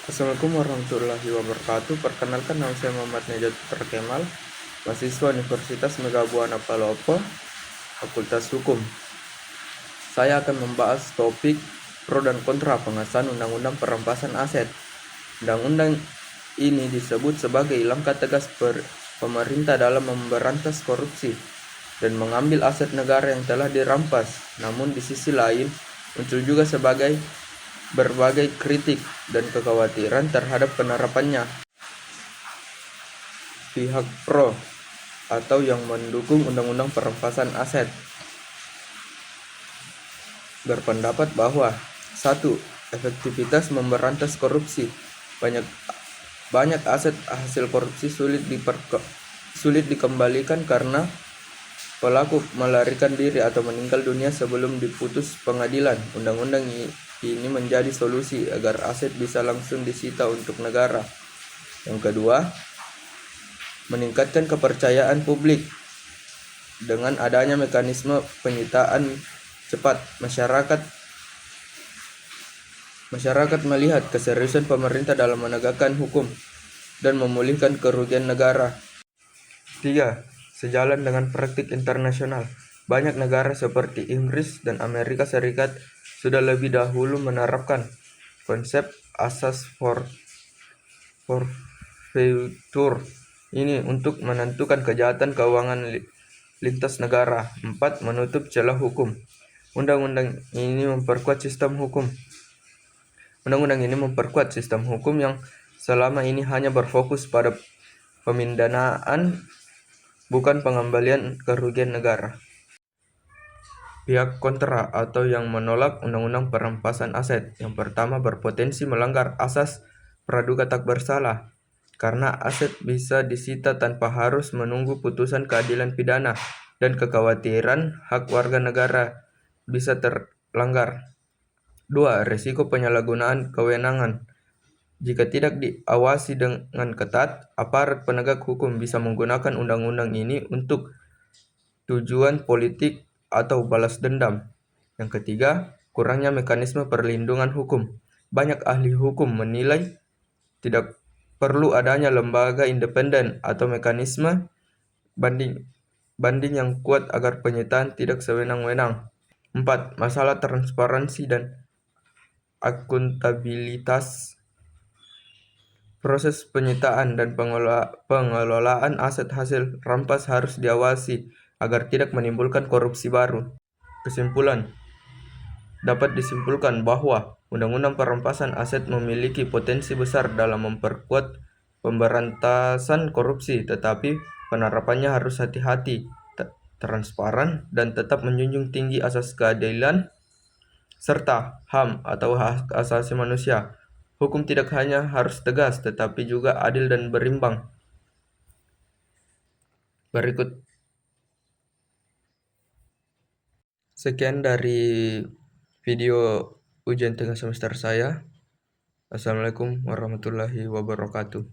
Assalamualaikum warahmatullahi wabarakatuh. Perkenalkan, nama saya Muhammad Najat Putra Kemal, mahasiswa Universitas Megabuana Palopo, Fakultas Hukum. Saya akan membahas topik pro dan kontra pengesahan Undang-Undang Perampasan Aset. Undang-undang ini disebut sebagai langkah tegas pemerintah dalam memberantas korupsi dan mengambil aset negara yang telah dirampas. Namun di sisi lain muncul juga sebagai berbagai kritik dan kekhawatiran terhadap penerapannya. Pihak pro atau yang mendukung Undang-Undang Perampasan Aset berpendapat bahwa 1. Efektivitas memberantas korupsi. Banyak aset hasil korupsi sulit dikembalikan karena pelaku melarikan diri atau meninggal dunia sebelum diputus pengadilan. Undang-undang ini menjadi solusi agar aset bisa langsung disita untuk negara. Yang kedua, meningkatkan kepercayaan publik. Dengan adanya mekanisme penyitaan cepat, masyarakat melihat keseriusan pemerintah dalam menegakkan hukum dan memulihkan kerugian negara. 3. Sejalan dengan praktik internasional. Banyak negara seperti Inggris dan Amerika Serikat sudah lebih dahulu menerapkan konsep asas forfeiture ini untuk menentukan kejahatan keuangan lintas negara. 4. Menutup celah hukum. Undang-undang ini memperkuat sistem hukum yang selama ini hanya berfokus pada pemindanaan, bukan pengembalian kerugian negara. Pihak kontra atau yang menolak Undang-Undang Perampasan Aset. Yang pertama, berpotensi melanggar asas praduga tak bersalah, karena aset bisa disita tanpa harus menunggu putusan keadilan pidana, dan kekhawatiran hak warga negara bisa terlanggar. 2. Risiko penyalahgunaan kewenangan. Jika tidak diawasi dengan ketat, aparat penegak hukum bisa menggunakan undang-undang ini untuk tujuan politik atau balas dendam. Yang ketiga, kurangnya mekanisme perlindungan hukum. Banyak ahli hukum menilai tidak perlu adanya lembaga independen atau mekanisme banding yang kuat agar penyitaan tidak sewenang-wenang. 4. Masalah transparansi dan akuntabilitas. Proses penyitaan dan pengelolaan aset hasil rampas harus diawasi agar tidak menimbulkan korupsi baru. Kesimpulan, dapat disimpulkan bahwa Undang-Undang Perampasan Aset memiliki potensi besar dalam memperkuat pemberantasan korupsi, tetapi penerapannya harus hati-hati, transparan, dan tetap menjunjung tinggi asas keadilan serta HAM atau hak asasi manusia. Hukum tidak hanya harus tegas, tetapi juga adil dan berimbang. Berikut sekian dari video ujian tengah semester saya. Assalamualaikum warahmatullahi wabarakatuh.